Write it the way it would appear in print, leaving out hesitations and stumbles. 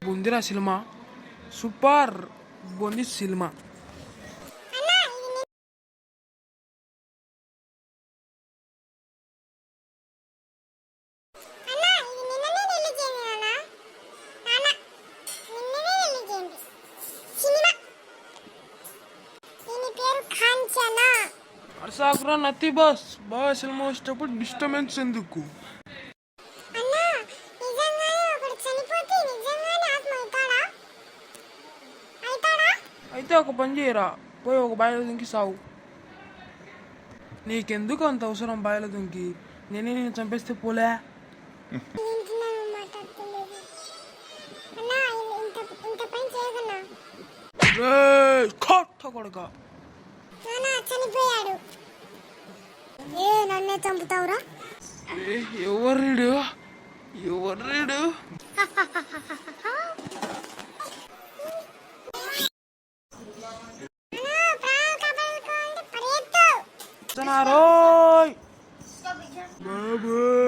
బొందిరా cinema super బొంది cinema. అరసాకురా నత్తి boss బాగా cinema వచ్చేటప్పుడు డిస్టర్బెన్స్ ఎందుకు? అయితే ఒక పని చేయరా, పోయి ఒక బాయిలో దుంకి సావు. నీకెందుకు అంత అవసరం బాయిలో దుంకి? నేనే నేను చంపేస్తే పోలే. కొడుక చనిపోయాడు. నన్నే చంపుతావురా? ఎవర్రీడు ఎవర్రీడు? రోయ్ బాబోయ్.